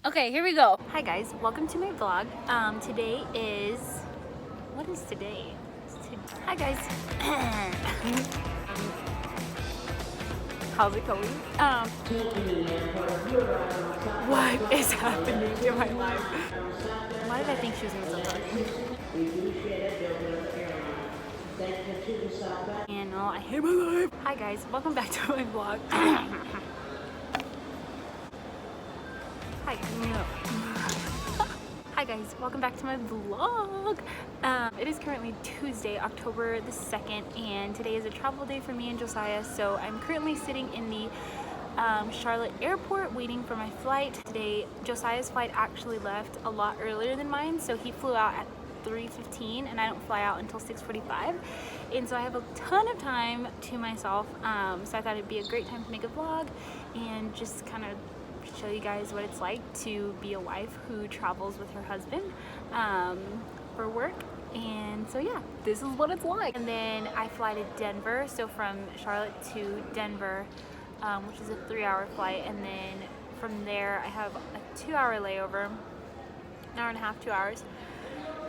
Okay, here we go. Hi guys, welcome to my vlog. Today is, what is today? Hi guys. How's it going? What is happening in my life? Why did I think she was gonna stop talking? And no, I hate my life. Hi guys, welcome back to my vlog. Hi. No. Hi guys, welcome back to my vlog. It is currently Tuesday, October the 2nd, and today is a travel day for me and Josiah. So I'm currently sitting in the Charlotte airport waiting for my flight. Today, Josiah's flight actually left a lot earlier than mine, so he flew out at 3:15 and I don't fly out until 6:45, and so I have a ton of time to myself. So I thought it'd be a great time to make a vlog and just kind of show you guys what it's like to be a wife who travels with her husband for work. And so yeah, this is what it's like. And then I fly to Denver, so from Charlotte to Denver, which is a 3-hour flight, and then from there I have a 2-hour layover, an hour and a half, 2 hours,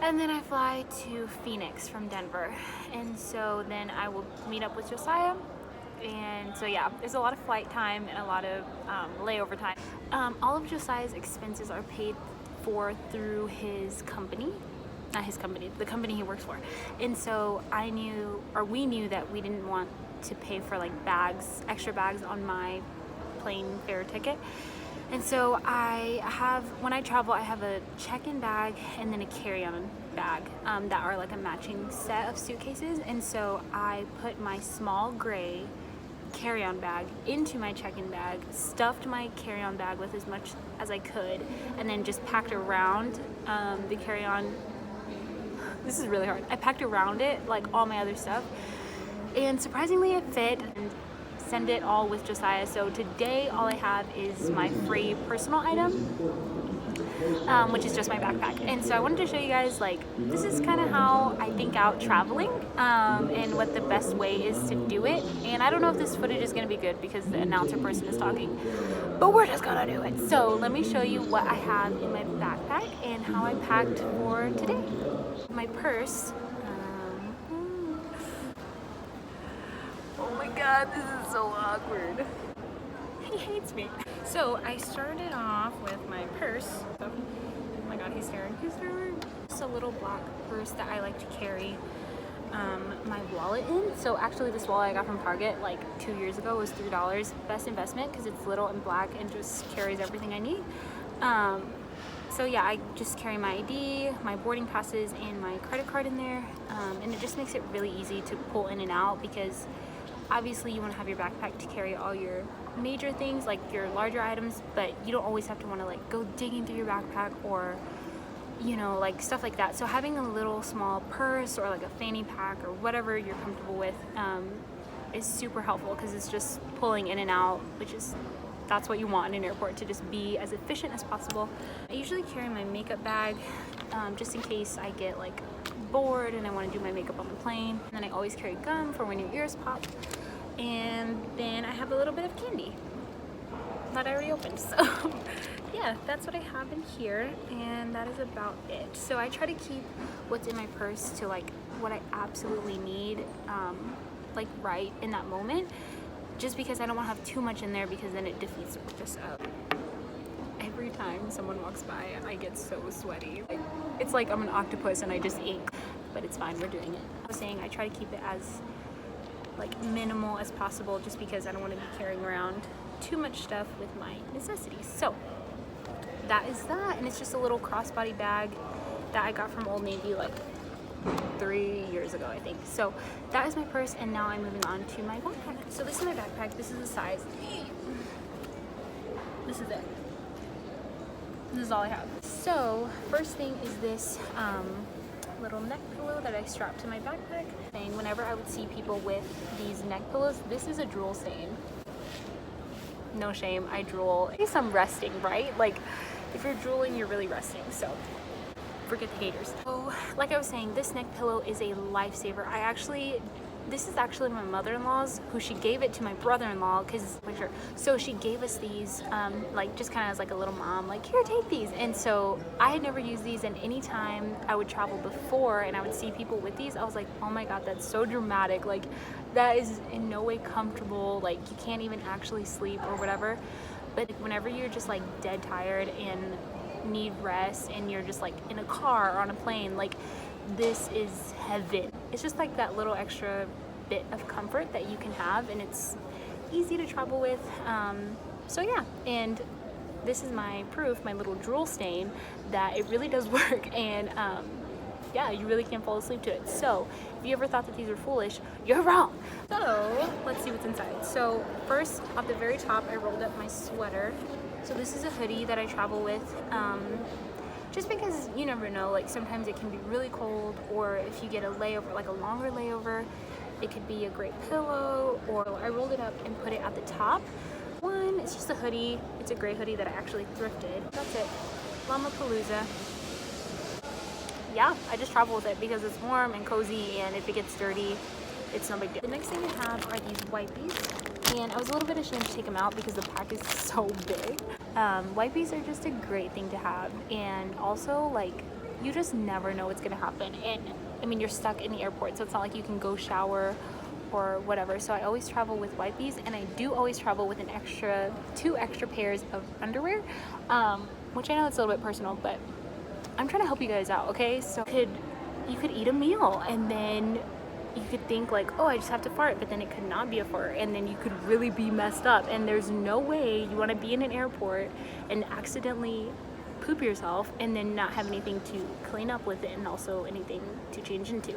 and then I fly to Phoenix from Denver. And so then I will meet up with Josiah. And so yeah, there's a lot of flight time and a lot of layover time. All of Josiah's expenses are paid for through his company, not his company, the company he works for. And so we knew that we didn't want to pay for like extra bags on my plane fare ticket. And so when I travel, I have a check-in bag and then a carry-on bag that are like a matching set of suitcases. And so I put my small gray carry-on bag into my check-in bag, stuffed my carry-on bag with as much as I could, and then just packed around the carry-on. This is really hard. I packed around it like all my other stuff, and surprisingly it fit. And send it all with Josiah. So today all I have is my free personal item, which is just my backpack. And so I wanted to show you guys, like, this is kind of how I think out traveling and what the best way is to do it. And I don't know if this footage is going to be good because the announcer person is talking, but we're just gonna do it. So let me show you what I have in my backpack and how I packed for today. My purse. Oh my god, this is so awkward. He hates me. So I started off with my purse. Oh my god, he's staring. It's a little black purse that I like to carry my wallet in. So actually this wallet I got from Target like 2 years ago was $3. Best investment because it's little and black and just carries everything I need. So yeah, I just carry my ID, my boarding passes, and my credit card in there. And it just makes it really easy to pull in and out because obviously you want to have your backpack to carry all your major things, like your larger items, but you don't always have to want to like go digging through your backpack or, you know, like stuff like that. So having a little small purse or like a fanny pack or whatever you're comfortable with is super helpful because it's just pulling in and out, that's what you want in an airport, to just be as efficient as possible. I usually carry my makeup bag just in case I get like bored and I want to do my makeup on the plane. And then I always carry gum for when your ears pop. And then I have a little bit of candy that I already opened. So yeah, that's what I have in here, and that is about it. So I try to keep what's in my purse to like what I absolutely need, like right in that moment, just because I don't want to have too much in there because then it defeats the purpose of. Every time someone walks by, I get so sweaty. It's like I'm an octopus and I just ink, but it's fine, we're doing it. I was saying I try to keep it as like minimal as possible just because I don't want to be carrying around too much stuff with my necessities. So that is that, and it's just a little crossbody bag that I got from Old Navy like 3 years ago, I think. So that is my purse, and now I'm moving on to my backpack. So this is my backpack. This is the size. This is it. This is all I have. So first thing is this little neck pillow that I strapped to my backpack. And whenever I would see people with these neck pillows, this is a drool stain. No shame, I drool. I guess I'm resting, right? Like if you're drooling, you're really resting. So forget the haters. So like I was saying, this neck pillow is a lifesaver. I actually this is actually my mother-in-law's, who she gave it to my brother-in-law, because so she gave us these like just kind of as like a little mom, like, here, take these. And so I had never used these, and anytime I would travel before and I would see people with these, I was like, oh my god, that's so dramatic, like that is in no way comfortable, like you can't even actually sleep or whatever. But whenever you're just like dead tired and need rest and you're just like in a car or on a plane, like this is heaven. It's just like that little extra bit of comfort that you can have, and it's easy to travel with. So yeah, and this is my proof, my little drool stain, that it really does work, and yeah, you really can't fall asleep to it. So if you ever thought that these were foolish, you're wrong. So let's see what's inside. So first, at the very top, I rolled up my sweater. So this is a hoodie that I travel with, just because you never know, like sometimes it can be really cold, or if you get a layover, like a longer layover, it could be a great pillow. Or I rolled it up and put it at the top. One, it's just a hoodie. It's a gray hoodie that I actually thrifted. That's it. Llama-Palooza. Yeah, I just travel with it because it's warm and cozy, and if it gets dirty, it's no big deal. The next thing I have are these wipies, and I was a little bit ashamed to take them out because the pack is so big. Wipies are just a great thing to have, and also like you just never know what's gonna happen. And I mean, you're stuck in the airport, so it's not like you can go shower or whatever. So I always travel with wipies, and I do always travel with two extra pairs of underwear, which I know it's a little bit personal, but I'm trying to help you guys out, okay? So you could eat a meal, and then you could think like, oh, I just have to fart, but then it could not be a fart, and then you could really be messed up. And there's no way you want to be in an airport and accidentally poop yourself and then not have anything to clean up with it, and also anything to change into.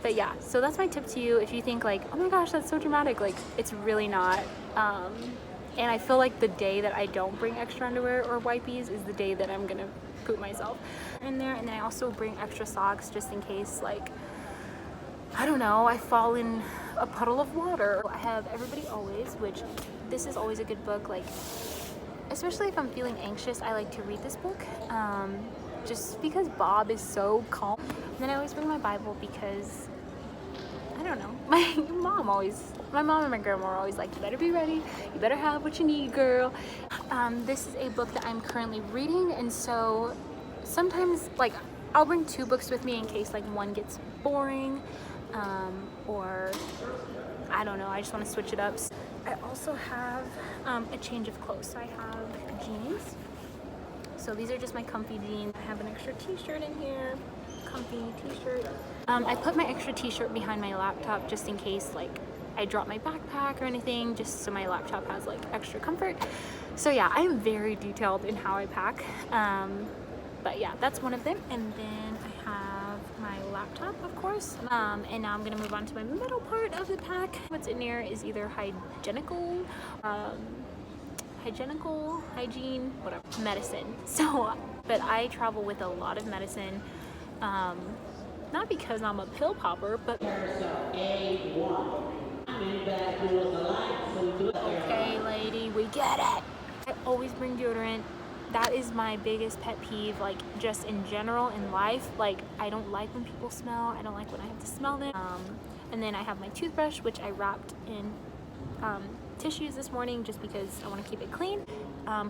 But yeah, so that's my tip to you. If you think like, oh my gosh, that's so dramatic, like it's really not. And I feel like the day that I don't bring extra underwear or wipies is the day that I'm gonna poop myself in there. And then I also bring extra socks just in case, like, I don't know, I fall in a puddle of water. I have Everybody Always, which this is always a good book, like especially if I'm feeling anxious, I like to read this book, just because Bob is so calm. And then I always bring my Bible because, I don't know, my mom and my grandma are always like, you better be ready, you better have what you need, girl. This is a book that I'm currently reading, and so sometimes like I'll bring two books with me in case like one gets boring, or I don't know, I just want to switch it up. I also have a change of clothes. So I have jeans. So these are just my comfy jeans. I have an extra t-shirt in here, comfy t-shirt. I put my extra t-shirt behind my laptop just in case like I drop my backpack or anything, just so my laptop has like extra comfort. So yeah, I am very detailed in how I pack. But yeah, that's one of them. And then I have my laptop, of course. And now I'm gonna move on to my middle part of the pack. What's in here is either hygiene, whatever, medicine. So, but I travel with a lot of medicine, not because I'm a pill popper, but okay, lady, we get it. I always bring deodorant. That is my biggest pet peeve, like just in general in life. Like I don't like when people smell. I don't like when I have to smell them. And then I have my toothbrush, which I wrapped in tissues this morning just because I want to keep it clean.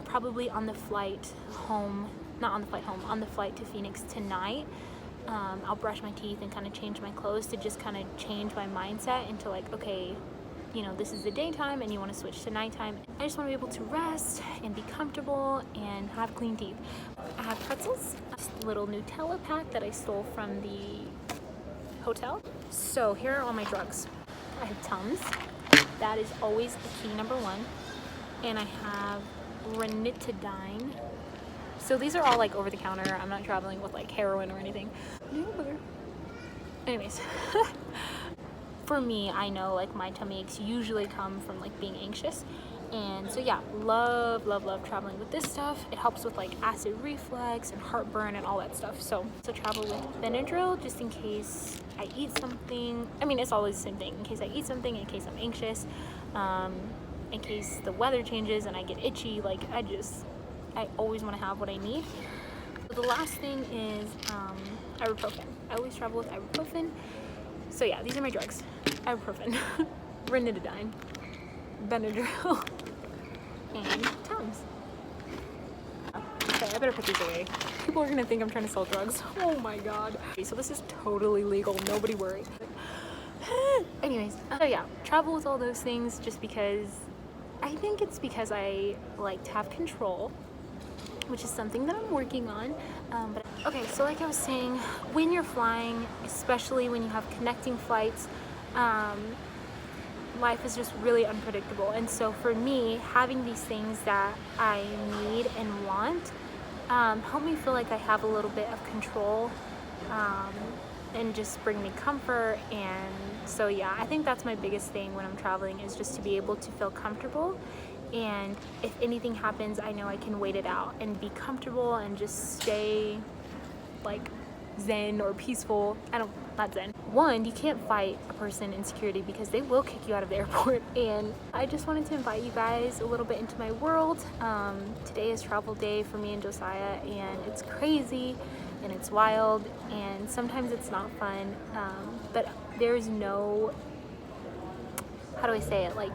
Probably on the flight home, not on the flight home, on the flight to Phoenix tonight, I'll brush my teeth and kind of change my clothes to just kind of change my mindset into like, okay, you know, this is the daytime and you want to switch to nighttime. I just want to be able to rest and be comfortable and have clean teeth. I have pretzels, a little Nutella pack that I stole from the hotel. So here are all my drugs. I have Tums. That is always the key number one. And I have ranitidine. So these are all like over the counter. I'm not traveling with like heroin or anything. Anyways. For me, I know like my tummy aches usually come from like being anxious, and so yeah, love traveling with this stuff. It helps with like acid reflux and heartburn and all that stuff. So travel with Benadryl just in case I eat something. I mean, it's always the same thing. In case I eat something, in case I'm anxious, in case the weather changes and I get itchy. Like I always want to have what I need. So the last thing is ibuprofen. I always travel with ibuprofen. So yeah, these are my drugs. Ibuprofen, ranitidine, Benadryl, and Tums. Okay, I better put these away. People are gonna think I'm trying to sell drugs. Oh my god. Okay, so this is totally legal, nobody worry. Anyways, so yeah, travel with all those things just because I think it's because I like to have control, which is something that I'm working on. But okay, so like I was saying, when you're flying, especially when you have connecting flights, life is just really unpredictable. And so for me, having these things that I need and want help me feel like I have a little bit of control, and just bring me comfort. And so yeah, I think that's my biggest thing when I'm traveling, is just to be able to feel comfortable. And if anything happens, I know I can wait it out and be comfortable and just stay like zen or peaceful. Not zen. One, you can't fight a person in security because they will kick you out of the airport. And I just wanted to invite you guys a little bit into my world. Today is travel day for me and Josiah, and it's crazy and it's wild, and sometimes it's not fun. But there's no, how do I say it? Like,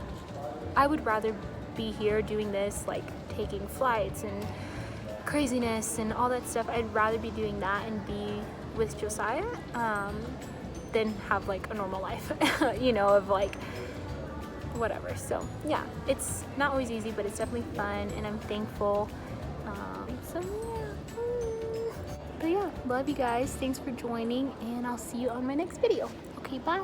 I would rather be here doing this, like taking flights and craziness and all that stuff. I'd rather be doing that and be with Josiah than have like a normal life, you know, of like whatever. So yeah, it's not always easy, but it's definitely fun, and I'm thankful. So yeah, but yeah, love you guys. Thanks for joining, and I'll see you on my next video. Okay, bye.